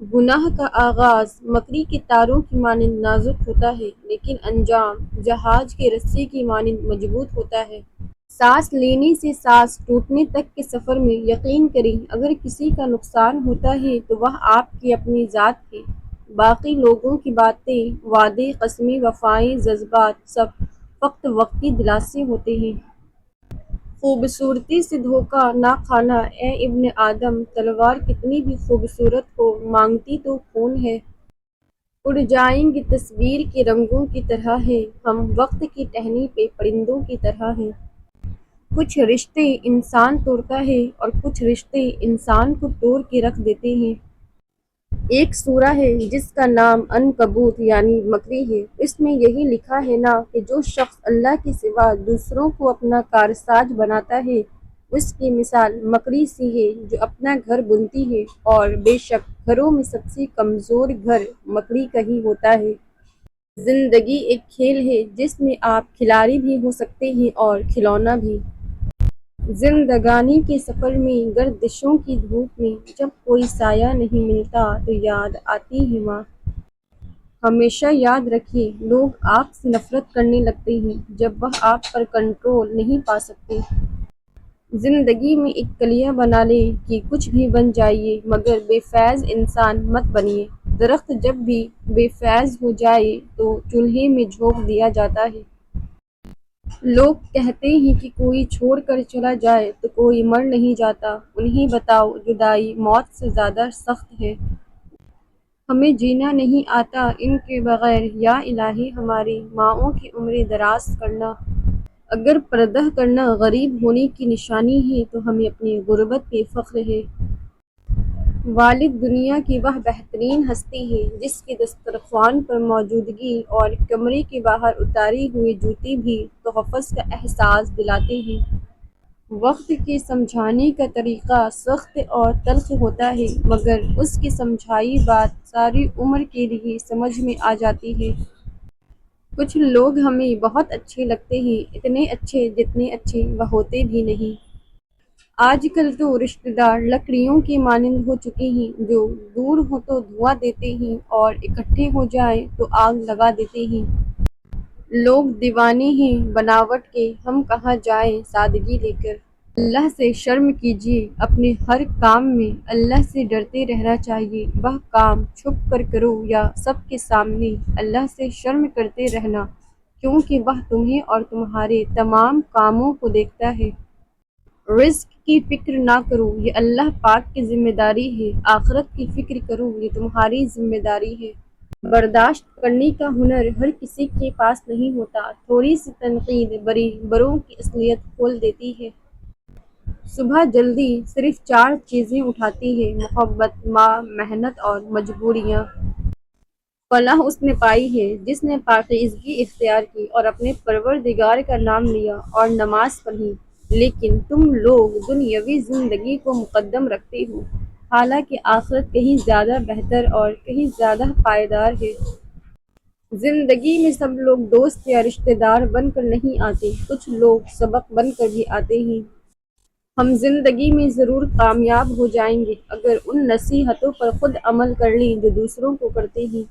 گناہ کا آغاز مکری کے تاروں کی مانند نازک ہوتا ہے، لیکن انجام جہاز کے رسے کی مانند مضبوط ہوتا ہے۔ سانس لینے سے سانس ٹوٹنے تک کے سفر میں یقین کریں، اگر کسی کا نقصان ہوتا ہے تو وہ آپ کی اپنی ذات ہے۔ باقی لوگوں کی باتیں، وعدے، قسمیں، وفائیں، جذبات سب فقط وقتی دلاسے ہوتے ہیں۔ خوبصورتی سے دھوکہ نہ کھانا اے ابن آدم، تلوار کتنی بھی خوبصورت ہو، مانگتی تو خون ہے۔ اڑ جائیں گے تصویر کے رنگوں کی طرح ہے، ہم وقت کی ٹہنی پہ پرندوں کی طرح ہیں۔ کچھ رشتے انسان توڑتا ہے اور کچھ رشتے انسان کو توڑ کے رکھ دیتے ہیں۔ ایک سورہ ہے جس کا نام عنکبوت یعنی مکری ہے، اس میں یہی لکھا ہے نا کہ جو شخص اللہ کے سوا دوسروں کو اپنا کارساز بناتا ہے، اس کی مثال مکڑی سی ہے جو اپنا گھر بنتی ہے، اور بے شک گھروں میں سب سے کمزور گھر مکڑی کا ہی ہوتا ہے۔ زندگی ایک کھیل ہے جس میں آپ کھلاڑی بھی ہو سکتے ہیں اور کھلونا بھی۔ زندگانی کے سفر میں گردشوں کی دھوپ میں جب کوئی سایہ نہیں ملتا تو یاد آتی ہے ماں۔ ہمیشہ یاد رکھیں، لوگ آپ سے نفرت کرنے لگتے ہیں جب وہ آپ پر کنٹرول نہیں پا سکتے۔ زندگی میں ایک کلیہ بنا لیں کہ کچھ بھی بن جائیے مگر بے فیض انسان مت بنیے۔ درخت جب بھی بے فیض ہو جائے تو چولہے میں جھونک دیا جاتا ہے۔ لوگ کہتے ہیں کہ کوئی چھوڑ کر چلا جائے تو کوئی مر نہیں جاتا، انہیں بتاؤ جدائی موت سے زیادہ سخت ہے۔ ہمیں جینا نہیں آتا ان کے بغیر، یا الہی ہماری ماؤں کی عمریں دراز کرنا۔ اگر پردہ کرنا غریب ہونے کی نشانی ہے تو ہمیں اپنی غربت پہ فخر ہے۔ والد دنیا کی وہ بہترین ہستی ہے جس کے دسترخوان پر موجودگی اور کمرے کے باہر اتارے ہوئے جوتے بھی تحفظ کا احساس دلاتے ہیں۔ وقت کے سمجھانے کا طریقہ سخت اور تلخ ہوتا ہے مگر اس کی سمجھائی بات ساری عمر کے لیے سمجھ میں آ جاتی ہے۔ کچھ لوگ ہمیں بہت اچھے لگتے ہیں، اتنے اچھے جتنے اچھے وہ ہوتے بھی نہیں۔ آج کل تو رشتہ دار لکڑیوں کی مانند ہو چکے ہیں، جو دور ہوں تو دھواں دیتے ہیں اور اکٹھے ہو جائیں تو آگ لگا دیتے ہیں۔ لوگ دیوانے ہیں بناوٹ کے، ہم کہاں جائیں سادگی لے کر۔ اللہ سے شرم کیجیے، اپنے ہر کام میں اللہ سے ڈرتے رہنا چاہیے، وہ کام چھپ کر کرو یا سب کے سامنے، اللہ سے شرم کرتے رہنا، کیونکہ وہ تمہیں اور تمہارے تمام کاموں کو دیکھتا ہے۔ رزق کی فکر نہ کرو، یہ اللہ پاک کی ذمہ داری ہے، آخرت کی فکر کرو، یہ تمہاری ذمہ داری ہے۔ برداشت کرنے کا ہنر ہر کسی کے پاس نہیں ہوتا، تھوڑی سی تنقید بڑوں کی اصلیت کھول دیتی ہے۔ صبح جلدی صرف 4 چیزیں اٹھاتی ہے: محبت، ماں، محنت اور مجبوریاں۔ فلاح اس نے پائی ہے جس نے پاکیزگی اختیار کی اور اپنے پروردگار کا نام لیا اور نماز پڑھی، لیکن تم لوگ دنیاوی زندگی کو مقدم رکھتے ہو، حالانکہ آخرت کہیں زیادہ بہتر اور کہیں زیادہ پائیدار ہے۔ زندگی میں سب لوگ دوست یا رشتہ دار بن کر نہیں آتے، کچھ لوگ سبق بن کر بھی آتے ہیں۔ ہم زندگی میں ضرور کامیاب ہو جائیں گے اگر ان نصیحتوں پر خود عمل کر لیں جو دوسروں کو کرتے ہیں۔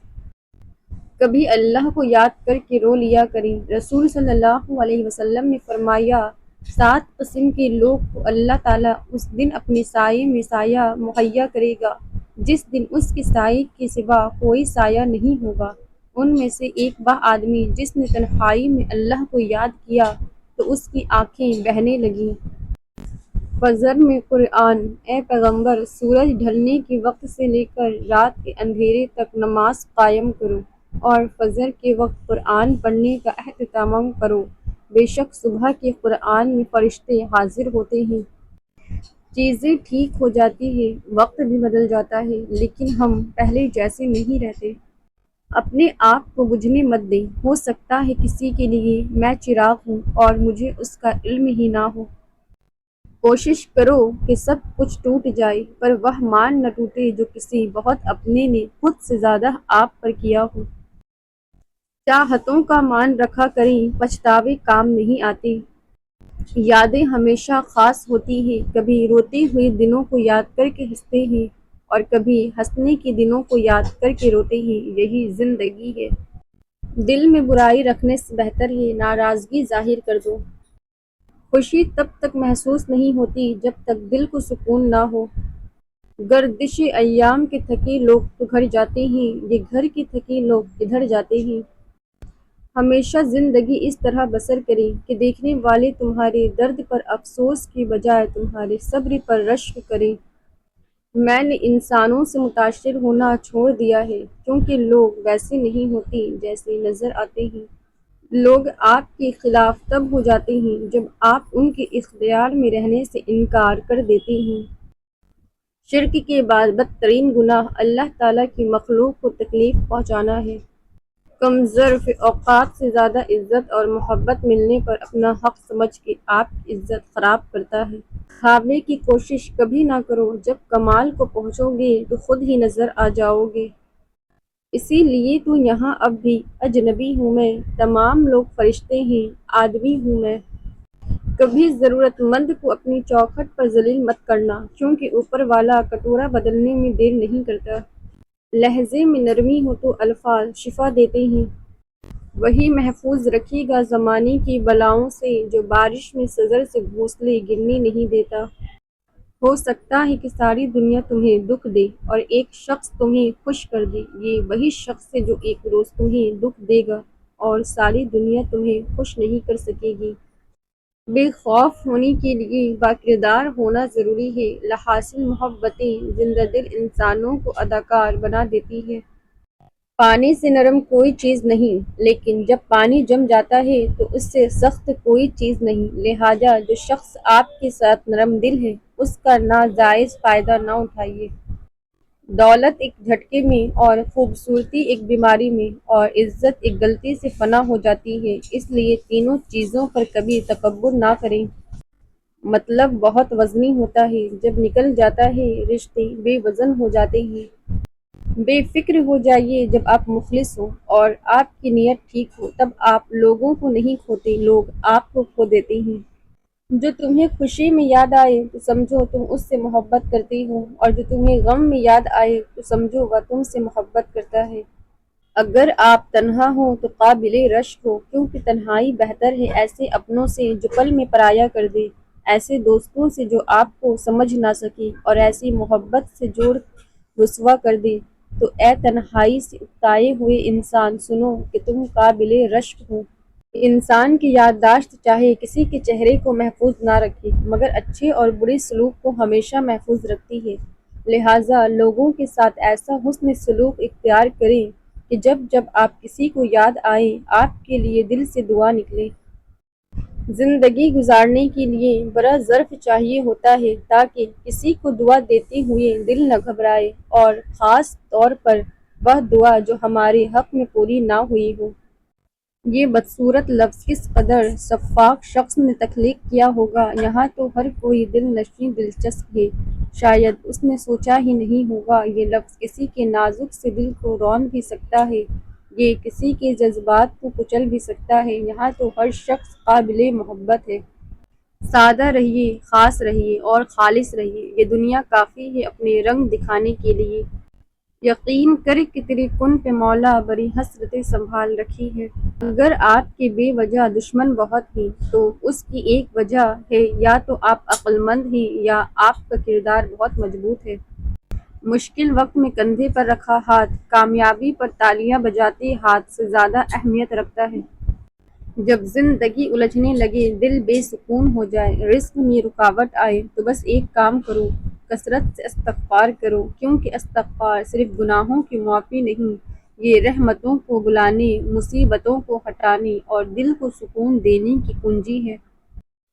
کبھی اللہ کو یاد کر کے رو لیا کریں، رسول صلی اللہ علیہ وسلم نے فرمایا 7 قسم کے لوگ کو اللہ تعالیٰ اس دن اپنے سائے میں سایہ مہیا کرے گا جس دن اس کے سائے کے سوا کوئی سایہ نہیں ہوگا۔ ان میں سے ایک وہ آدمی جس نے تنہائی میں اللہ کو یاد کیا تو اس کی آنکھیں بہنے لگیں۔ فجر میں قرآن، اے پیغمبر سورج ڈھلنے کے وقت سے لے کر رات کے اندھیرے تک نماز قائم کرو اور فجر کے وقت قرآن پڑھنے کا اہتمام کرو، بے شک صبح کے قرآن میں فرشتے حاضر ہوتے ہیں۔ چیزیں ٹھیک ہو جاتی ہیں، وقت بھی بدل جاتا ہے، لیکن ہم پہلے جیسے نہیں رہتے۔ اپنے آپ کو بجھنے مت دیں، ہو سکتا ہے کسی کے لیے میں چراغ ہوں اور مجھے اس کا علم ہی نہ ہو۔ کوشش کرو کہ سب کچھ ٹوٹ جائے پر وہ مان نہ ٹوٹے جو کسی بہت اپنے نے خود سے زیادہ آپ پر کیا ہو۔ چاہتوں کا مان رکھا کریں، پچھتاوے کام نہیں آتے۔ یادیں ہمیشہ خاص ہوتی ہیں، کبھی روتے ہوئے دنوں کو یاد کر کے ہنستے ہیں۔ اور کبھی ہنسنے کے دنوں کو یاد کر کے روتے ہیں، یہی زندگی ہے۔ دل میں برائی رکھنے سے بہتر ہے ناراضگی ظاہر کر دو۔ خوشی تب تک محسوس نہیں ہوتی جب تک دل کو سکون نہ ہو۔ گردش ایام کے تھکے لوگ تو گھر جاتے ہیں، یہ گھر کے تھکے لوگ کدھر جاتے ہیں۔ ہمیشہ زندگی اس طرح بسر کریں کہ دیکھنے والے تمہارے درد پر افسوس کے بجائے تمہارے صبر پر رشک کریں۔ میں نے انسانوں سے متاثر ہونا چھوڑ دیا ہے کیونکہ لوگ ویسے نہیں ہوتے جیسے نظر آتے ہیں۔ لوگ آپ کے خلاف تب ہو جاتے ہیں جب آپ ان کے اختیار میں رہنے سے انکار کر دیتے ہیں۔ شرک کے بعد بدترین گناہ اللہ تعالیٰ کی مخلوق کو تکلیف پہنچانا ہے۔ کم ظرف اوقات سے زیادہ عزت اور محبت ملنے پر اپنا حق سمجھ کے آپ کی عزت خراب کرتا ہے۔ کھانے کی کوشش کبھی نہ کرو، جب کمال کو پہنچو گے تو خود ہی نظر آ جاؤ گے۔ اسی لیے تو یہاں اب بھی اجنبی ہوں میں، تمام لوگ فرشتے ہیں، آدمی ہوں میں۔ کبھی ضرورت مند کو اپنی چوکھٹ پر ذلیل مت کرنا، کیونکہ اوپر والا کٹورا بدلنے میں دیر نہیں کرتا۔ لہجے میں نرمی ہو تو الفاظ شفا دیتے ہیں۔ وہی محفوظ رکھے گا زمانے کی بلاؤں سے جو بارش میں سزر سے گھونسلے گرنے نہیں دیتا۔ ہو سکتا ہے کہ ساری دنیا تمہیں دکھ دے اور ایک شخص تمہیں خوش کر دے، یہ وہی شخص ہے جو ایک روز تمہیں دکھ دے گا اور ساری دنیا تمہیں خوش نہیں کر سکے گی۔ بے خوف ہونے کے لیے باکردار ہونا ضروری ہے۔ لاحاصل محبتیں زندہ دل انسانوں کو اداکار بنا دیتی ہیں۔ پانی سے نرم کوئی چیز نہیں، لیکن جب پانی جم جاتا ہے تو اس سے سخت کوئی چیز نہیں، لہٰذا جو شخص آپ کے ساتھ نرم دل ہے اس کا ناجائز فائدہ نہ اٹھائیے۔ دولت ایک جھٹکے میں اور خوبصورتی ایک بیماری میں اور عزت ایک غلطی سے فنا ہو جاتی ہے، اس لیے تینوں چیزوں پر کبھی تکبر نہ کریں۔ مطلب بہت وزنی ہوتا ہے، جب نکل جاتا ہے رشتے بے وزن ہو جاتے ہیں۔ بے فکر ہو جائیے جب آپ مخلص ہوں اور آپ کی نیت ٹھیک ہو، تب آپ لوگوں کو نہیں کھوتے، لوگ آپ کو کھو دیتے ہیں۔ جو تمہیں خوشی میں یاد آئے تو سمجھو تم اس سے محبت کرتے ہو، اور جو تمہیں غم میں یاد آئے تو سمجھو وہ تم سے محبت کرتا ہے۔ اگر آپ تنہا ہو تو قابل رشک ہو، کیونکہ تنہائی بہتر ہے ایسے اپنوں سے جو پل میں پرایا کر دے، ایسے دوستوں سے جو آپ کو سمجھ نہ سکے، اور ایسی محبت سے جوڑ رسوا کر دے۔ تو اے تنہائی سے اکتائے ہوئے انسان، سنو کہ تم قابل رشک ہو۔ انسان کی یادداشت چاہے کسی کے چہرے کو محفوظ نہ رکھے، مگر اچھے اور برے سلوک کو ہمیشہ محفوظ رکھتی ہے۔ لہٰذا لوگوں کے ساتھ ایسا حسن سلوک اختیار کریں کہ جب جب آپ کسی کو یاد آئے آپ کے لیے دل سے دعا نکلے۔ زندگی گزارنے کے لیے بڑا ظرف چاہیے ہوتا ہے تاکہ کسی کو دعا دیتے ہوئے دل نہ گھبرائے، اور خاص طور پر وہ دعا جو ہمارے حق میں پوری نہ ہوئی ہو۔ یہ بدصورت لفظ کس قدر شفاف شخص نے تخلیق کیا ہوگا، یہاں تو ہر کوئی دل نشیں دلچسپ ہے، شاید اس نے سوچا ہی نہیں ہوگا یہ لفظ کسی کے نازک سے دل کو رون بھی سکتا ہے، یہ کسی کے جذبات کو کچل بھی سکتا ہے، یہاں تو ہر شخص قابل محبت ہے۔ سادہ رہیے، خاص رہیے اور خالص رہیے، یہ دنیا کافی ہے اپنے رنگ دکھانے کے لیے۔ یقین کر کہ تیرے کن پہ مولا بڑی حسرتیں سنبھال رکھی ہے۔ اگر آپ کے بے وجہ دشمن بہت ہیں تو اس کی ایک وجہ ہے یا تو آپ عقل مند ہیں یا آپ کا کردار بہت مضبوط ہے۔ مشکل وقت میں کندھے پر رکھا ہاتھ کامیابی پر تالیاں بجاتے ہاتھ سے زیادہ اہمیت رکھتا ہے۔ جب زندگی الجھنے لگے، دل بے سکون ہو جائے، رزق میں رکاوٹ آئے تو بس ایک کام کرو، کثرت سے استغفار کرو، کیونکہ استغفار صرف گناہوں کی معافی نہیں، یہ رحمتوں کو بلانے، مصیبتوں کو ہٹانے اور دل کو سکون دینے کی کنجی ہے۔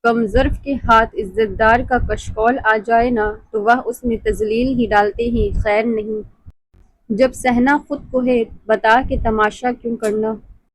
کم ظرف کے ہاتھ عزت دار کا کشکول آ جائے نا تو وہ اس میں تذلیل ہی ڈالتے ہیں، خیر نہیں۔ جب سہنا خود کو ہے بتا کے تماشا کیوں کرنا۔